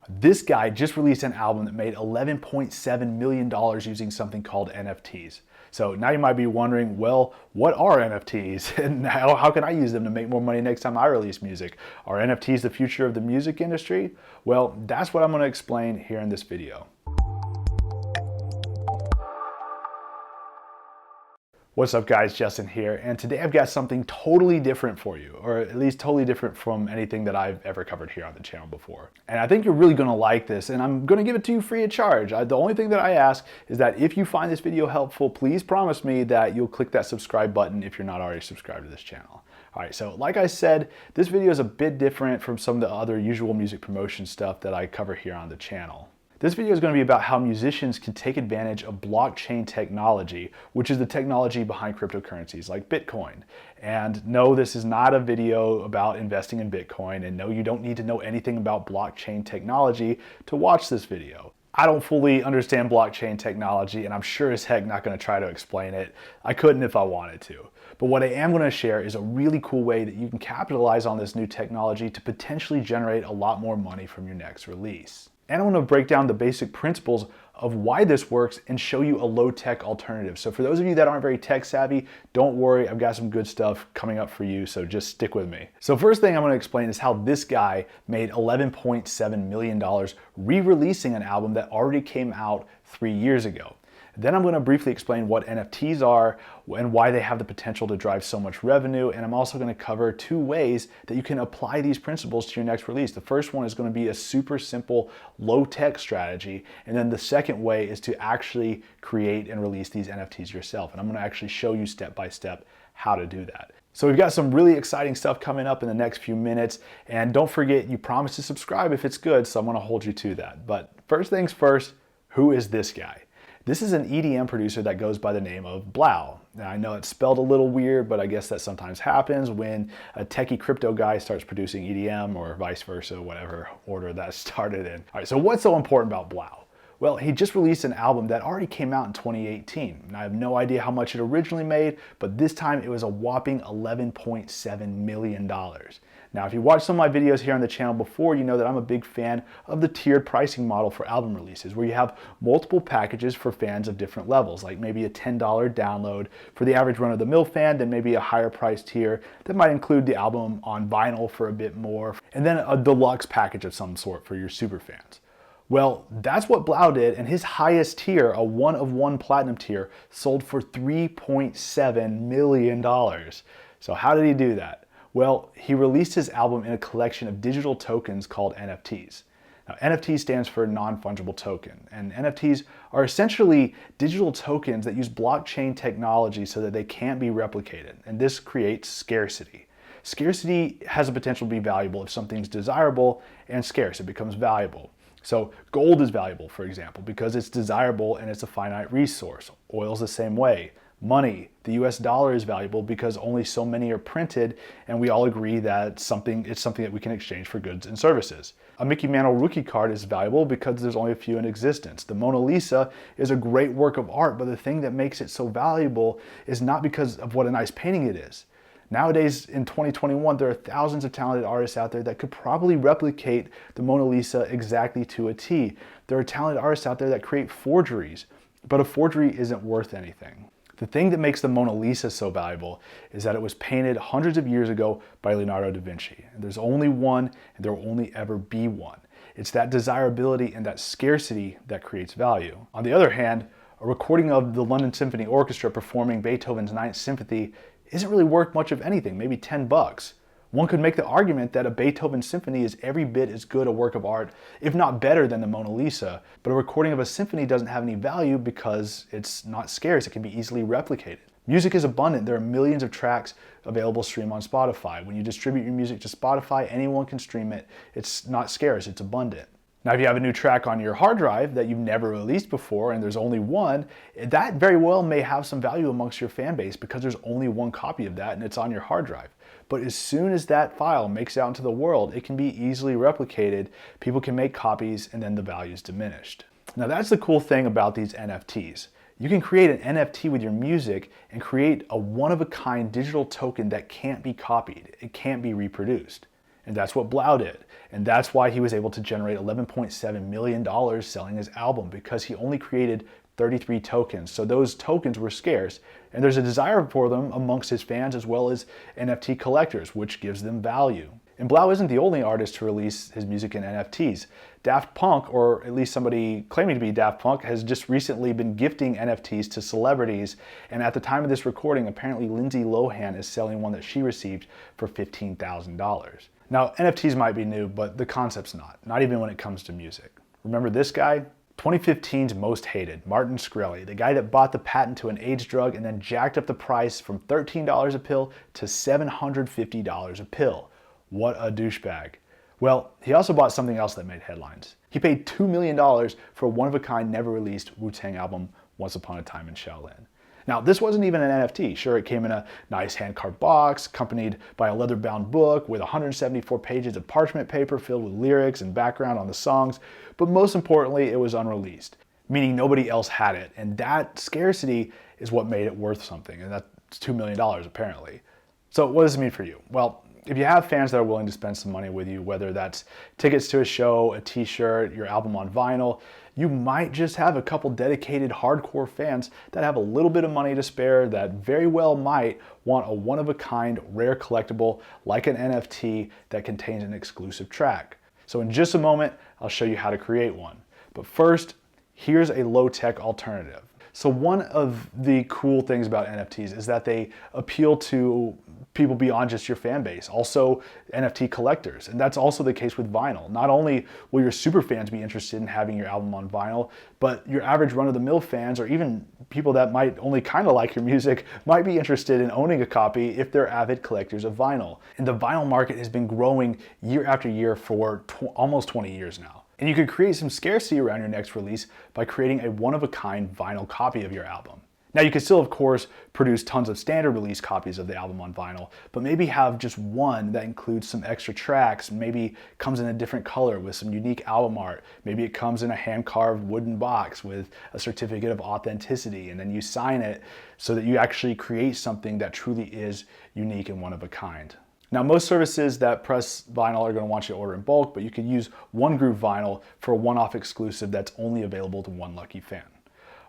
This guy just released an album that made $11.7 million using something called NFTs. So now you might be wondering, well, what are NFTs and how can I use them to make more money next time I release music? Are NFTs the future of the music industry? Well, that's what I'm going to explain here in this video. What's up guys, Justin here, and today I've got something totally different for you, or at least totally different from anything that I've ever covered here on the channel before. And I think you're really gonna like this, and I'm gonna give it to you free of charge. The only thing that I ask is that if you find this video helpful, please promise me that you'll click that subscribe button if you're not already subscribed to this channel. All right, so like I said, this video is a bit different from some of the other usual music promotion stuff that I cover here on the channel. This video is going to be about how musicians can take advantage of blockchain technology, which is the technology behind cryptocurrencies like Bitcoin. And no, this is not a video about investing in Bitcoin, and no, you don't need to know anything about blockchain technology to watch this video. I don't fully understand blockchain technology, and I'm sure as heck not going to try to explain it. I couldn't if I wanted to. But what I am going to share is a really cool way that you can capitalize on this new technology to potentially generate a lot more money from your next release. And I want to break down the basic principles of why this works and show you a low-tech alternative. So for those of you that aren't very tech savvy, don't worry, I've got some good stuff coming up for you, so just stick with me. So first thing I'm going to explain is how this guy made $11.7 million re-releasing an album that already came out 3 years ago. Then I'm going to briefly explain what NFTs are and why they have the potential to drive so much revenue. And I'm also going to cover 2 ways that you can apply these principles to your next release. The first one is going to be a super simple low-tech strategy. And then the second way is to actually create and release these NFTs yourself. And I'm going to actually show you step by step how to do that. So we've got some really exciting stuff coming up in the next few minutes. And don't forget, you promised to subscribe if it's good, so I'm going to hold you to that. But first things first, who is this guy? This is an EDM producer that goes by the name of Blau. Now I know it's spelled a little weird, but I guess that sometimes happens when a techie crypto guy starts producing EDM or vice versa, whatever order that started in. All right, so what's so important about Blau? Well, he just released an album that already came out in 2018. And I have no idea how much it originally made, but this time it was a whopping $11.7 million. Now, if you watched some of my videos here on the channel before, you know that I'm a big fan of the tiered pricing model for album releases, where you have multiple packages for fans of different levels, like maybe a $10 download for the average run-of-the-mill fan, then maybe a higher price tier that might include the album on vinyl for a bit more, and then a deluxe package of some sort for your super fans. Well, that's what Blau did, and his highest tier, a 1-of-1 platinum tier, sold for $3.7 million. So how did he do that? Well, he released his album in a collection of digital tokens called NFTs. Now, NFT stands for Non-Fungible Token, and NFTs are essentially digital tokens that use blockchain technology so that they can't be replicated, and this creates scarcity. Scarcity has a potential to be valuable if something's desirable and scarce, it becomes valuable. So gold is valuable, for example, because it's desirable and it's a finite resource. Oil's the same way. Money, the US dollar is valuable because only so many are printed, and we all agree that it's something that we can exchange for goods and services. A Mickey Mantle rookie card is valuable because there's only a few in existence. The Mona Lisa is a great work of art, but the thing that makes it so valuable is not because of what a nice painting it is. Nowadays, in 2021, there are thousands of talented artists out there that could probably replicate the Mona Lisa exactly to a T. There are talented artists out there that create forgeries, but a forgery isn't worth anything. The thing that makes the Mona Lisa so valuable is that it was painted hundreds of years ago by Leonardo da Vinci. And there's only one, and there will only ever be one. It's that desirability and that scarcity that creates value. On the other hand, a recording of the London Symphony Orchestra performing Beethoven's Ninth Symphony isn't really worth much of anything, maybe 10 bucks. One could make the argument that a Beethoven symphony is every bit as good a work of art, if not better than the Mona Lisa, but a recording of a symphony doesn't have any value because it's not scarce, it can be easily replicated. Music is abundant. There are millions of tracks available to stream on Spotify. When you distribute your music to Spotify, anyone can stream it. It's not scarce, it's abundant. Now, if you have a new track on your hard drive that you've never released before and there's only one, that very well may have some value amongst your fan base because there's only one copy of that and it's on your hard drive. But as soon as that file makes it out into the world, it can be easily replicated, people can make copies, and then the value is diminished. Now, that's the cool thing about these NFTs. You can create an NFT with your music and create a one-of-a-kind digital token that can't be copied. It can't be reproduced. And that's what Blau did. And that's why he was able to generate $11.7 million selling his album, because he only created 33 tokens. So those tokens were scarce, and there's a desire for them amongst his fans as well as NFT collectors, which gives them value. And Blau isn't the only artist to release his music in NFTs. Daft Punk, or at least somebody claiming to be Daft Punk, has just recently been gifting NFTs to celebrities. And at the time of this recording, apparently Lindsay Lohan is selling one that she received for $15,000. Now, NFTs might be new, but the concept's not even when it comes to music. Remember this guy? 2015's most hated, Martin Shkreli, the guy that bought the patent to an AIDS drug and then jacked up the price from $13 a pill to $750 a pill. What a douchebag. Well, he also bought something else that made headlines. He paid $2 million for a one-of-a-kind, never-released Wu-Tang album, Once Upon a Time in Shaolin. Now, this wasn't even an NFT. Sure, it came in a nice hand-carved box, accompanied by a leather-bound book with 174 pages of parchment paper filled with lyrics and background on the songs, but most importantly, it was unreleased, meaning nobody else had it. And that scarcity is what made it worth something, and that's $2 million apparently. So what does it mean for you? Well, if you have fans that are willing to spend some money with you, whether that's tickets to a show, a t-shirt, your album on vinyl, you might just have a couple dedicated hardcore fans that have a little bit of money to spare that very well might want a one-of-a-kind rare collectible like an NFT that contains an exclusive track. So in just a moment, I'll show you how to create one. But first, here's a low-tech alternative. So one of the cool things about NFTs is that they appeal to people beyond just your fan base, also NFT collectors. And that's also the case with vinyl. Not only will your super fans be interested in having your album on vinyl, but your average run-of-the-mill fans, or even people that might only kind of like your music, might be interested in owning a copy if they're avid collectors of vinyl. And the vinyl market has been growing year after year for almost 20 years now. And you could create some scarcity around your next release by creating a one-of-a-kind vinyl copy of your album. Now you can still, of course, produce tons of standard release copies of the album on vinyl, but maybe have just one that includes some extra tracks, maybe comes in a different color with some unique album art. Maybe it comes in a hand-carved wooden box with a certificate of authenticity, and then you sign it so that you actually create something that truly is unique and one of a kind. Now, most services that press vinyl are going to want you to order in bulk, but you can use One Groove Vinyl for a one-off exclusive that's only available to one lucky fan.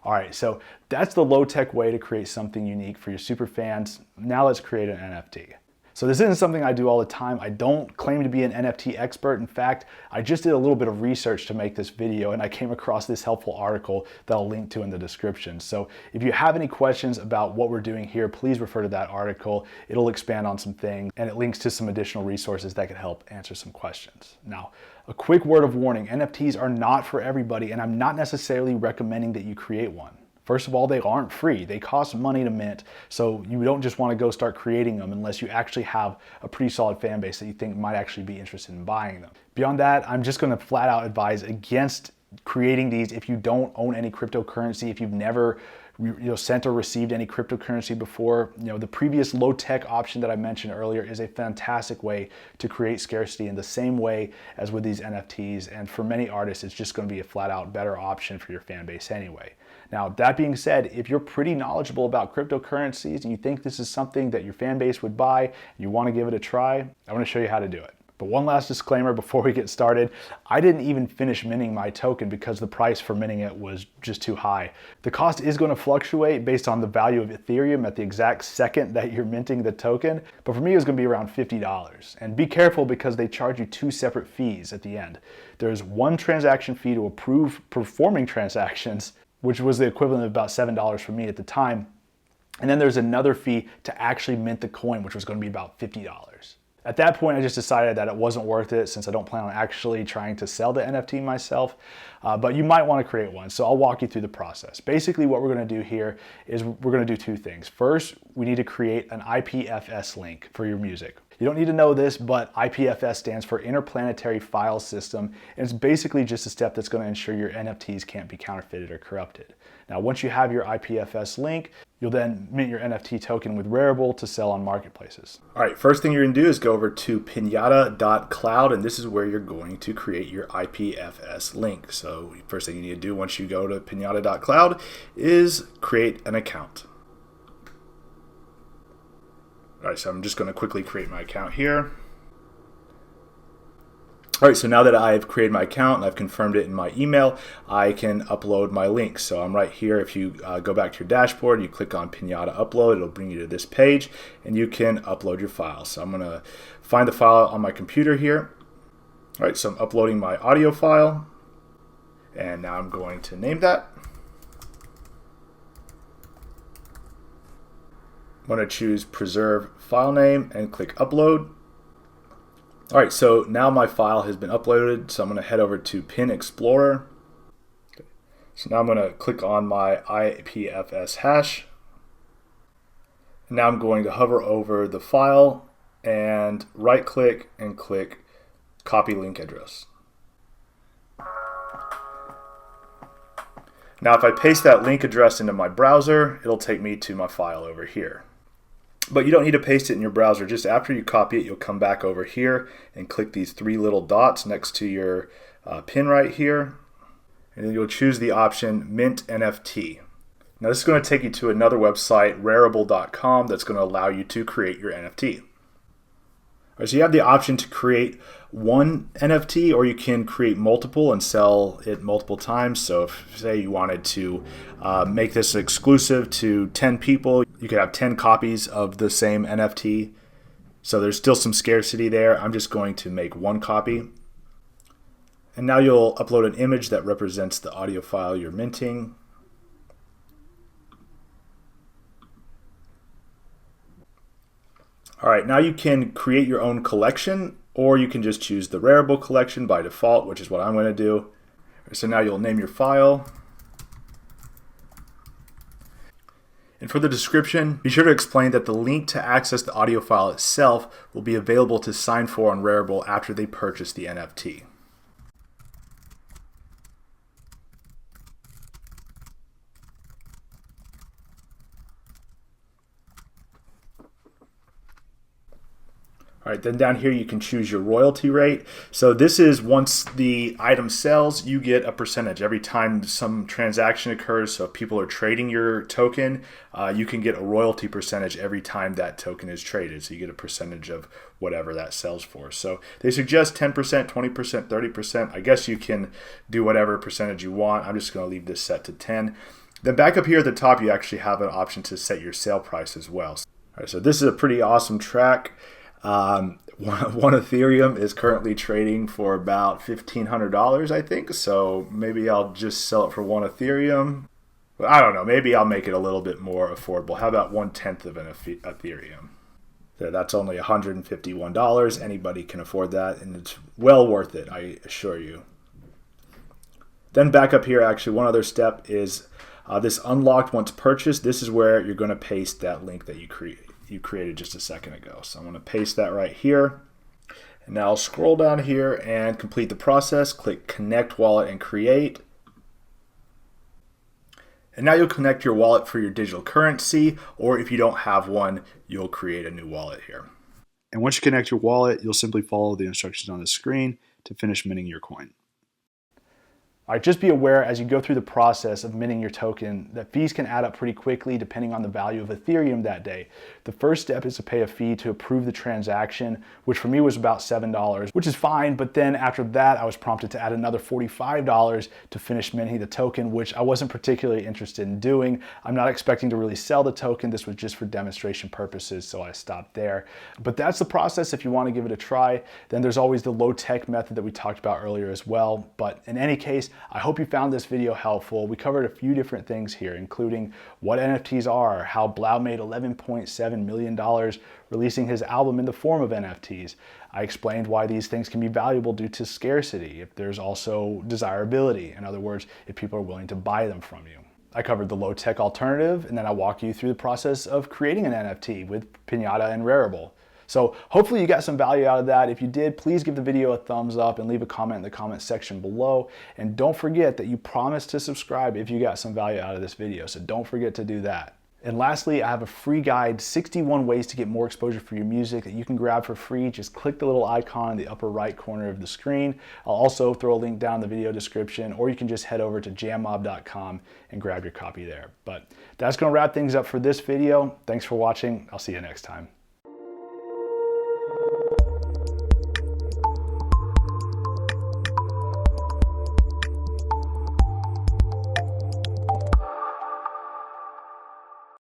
All right, so that's the low-tech way to create something unique for your super fans. Now let's create an NFT. So this isn't something I do all the time. I don't claim to be an NFT expert. In fact, I just did a little bit of research to make this video, and I came across this helpful article that I'll link to in the description. So if you have any questions about what we're doing here, please refer to that article. It'll expand on some things, and it links to some additional resources that can help answer some questions. Now, a quick word of warning, NFTs are not for everybody, and I'm not necessarily recommending that you create one. First of all, they aren't free. They cost money to mint, so you don't just want to go start creating them unless you actually have a pretty solid fan base that you think might actually be interested in buying them. Beyond that, I'm just going to flat out advise against creating these if you don't own any cryptocurrency, if you've never sent or received any cryptocurrency before. The previous low-tech option that I mentioned earlier is a fantastic way to create scarcity in the same way as with these NFTs, and for many artists, it's just going to be a flat-out better option for your fan base anyway. Now, that being said, if you're pretty knowledgeable about cryptocurrencies and you think this is something that your fan base would buy, and you want to give it a try, I want to show you how to do it. But one last disclaimer before we get started, I didn't even finish minting my token because the price for minting it was just too high. The cost is going to fluctuate based on the value of Ethereum at the exact second that you're minting the token, but for me it was going to be around $50. And be careful because they charge you two separate fees at the end. There's one transaction fee to approve performing transactions, which was the equivalent of about $7 for me at the time. And then there's another fee to actually mint the coin, which was going to be about $50. At that point, I just decided that it wasn't worth it since I don't plan on actually trying to sell the NFT myself, but you might want to create one. So I'll walk you through the process. Basically, what we're going to do here is we're going to do two things. First, we need to create an IPFS link for your music. You don't need to know this, but IPFS stands for Interplanetary File System, and it's basically just a step that's going to ensure your NFTs can't be counterfeited or corrupted. Now, once you have your IPFS link, you'll then mint your NFT token with Rarible to sell on marketplaces. All right, first thing you're going to do is go over to pinata.cloud, and this is where you're going to create your IPFS link. So first thing you need to do once you go to pinata.cloud is create an account. All right, so I'm just going to quickly create my account here. All right, so now that I've created my account and I've confirmed it in my email, I can upload my links. So I'm right here. If you go back to your dashboard, you click on Pinata Upload, it'll bring you to this page and you can upload your file. So I'm gonna find the file on my computer here. All right, so I'm uploading my audio file and now I'm going to name that. I'm gonna choose Preserve File Name and click Upload. All right, so now my file has been uploaded, so I'm going to head over to Pin Explorer. So now I'm going to click on my IPFS hash. Now I'm going to hover over the file and right-click and click Copy Link Address. Now if I paste that link address into my browser, it'll take me to my file over here. But you don't need to paste it in your browser. Just after you copy it, you'll come back over here and click these three little dots next to your pin right here. And then you'll choose the option Mint NFT. Now this is going to take you to another website, Rarible.com, that's going to allow you to create your NFT. All right, so you have the option to create one NFT, or you can create multiple and sell it multiple times. So if, say, you wanted to make this exclusive to 10 people, you could have 10 copies of the same NFT. So there's still some scarcity there. I'm just going to make one copy. And now you'll upload an image that represents the audio file you're minting. All right, now you can create your own collection, or you can just choose the Rarible collection by default, which is what I'm going to do. So now you'll name your file. And for the description, be sure to explain that the link to access the audio file itself will be available to sign for on Rarible after they purchase the NFT. All right, then down here you can choose your royalty rate. So this is once the item sells, you get a percentage every time some transaction occurs. So if people are trading your token, you can get a royalty percentage every time that token is traded. So you get a percentage of whatever that sells for. So they suggest 10%, 20%, 30%. I guess you can do whatever percentage you want. I'm just going to leave this set to 10. Then back up here at the top, you actually have an option to set your sale price as well. All right, so this is a pretty awesome track. One Ethereum is currently trading for about $1,500, I think. So maybe I'll just sell it for one Ethereum. But I don't know. Maybe I'll make it a little bit more affordable. How about 1/10 of an Ethereum? So that's only $151. Anybody can afford that, and it's well worth it, I assure you. Then back up here, actually, one other step is this unlocked once purchased. This is where you're going to paste that link that you created just a second ago. So I'm going to paste that right here. And now I'll scroll down here and complete the process. Click Connect Wallet and Create. And now you'll connect your wallet for your digital currency, or if you don't have one, you'll create a new wallet here. And once you connect your wallet, you'll simply follow the instructions on the screen to finish minting your coin. All right, just be aware as you go through the process of minting your token that fees can add up pretty quickly depending on the value of Ethereum that day. The first step is to pay a fee to approve the transaction, which for me was about $7, which is fine. But then after that, I was prompted to add another $45 to finish minting the token, which I wasn't particularly interested in doing. I'm not expecting to really sell the token. This was just for demonstration purposes, so I stopped there. But that's the process if you want to give it a try. Then there's always the low-tech method that we talked about earlier as well. But in any case, I hope you found this video helpful. We covered a few different things here, including what NFTs are, how Blau made $11.7 million releasing his album in the form of NFTs. I explained why these things can be valuable due to scarcity, if there's also desirability. In other words, if people are willing to buy them from you. I covered the low-tech alternative, and then I walk you through the process of creating an NFT with Pinata and Rarible. So hopefully you got some value out of that. If you did, please give the video a thumbs up and leave a comment in the comment section below. And don't forget that you promised to subscribe if you got some value out of this video. So don't forget to do that. And lastly, I have a free guide, 61 ways to get more exposure for your music that you can grab for free. Just click the little icon in the upper right corner of the screen. I'll also throw a link down in the video description, or you can just head over to JamMob.com and grab your copy there. But that's going to wrap things up for this video. Thanks for watching. I'll see you next time.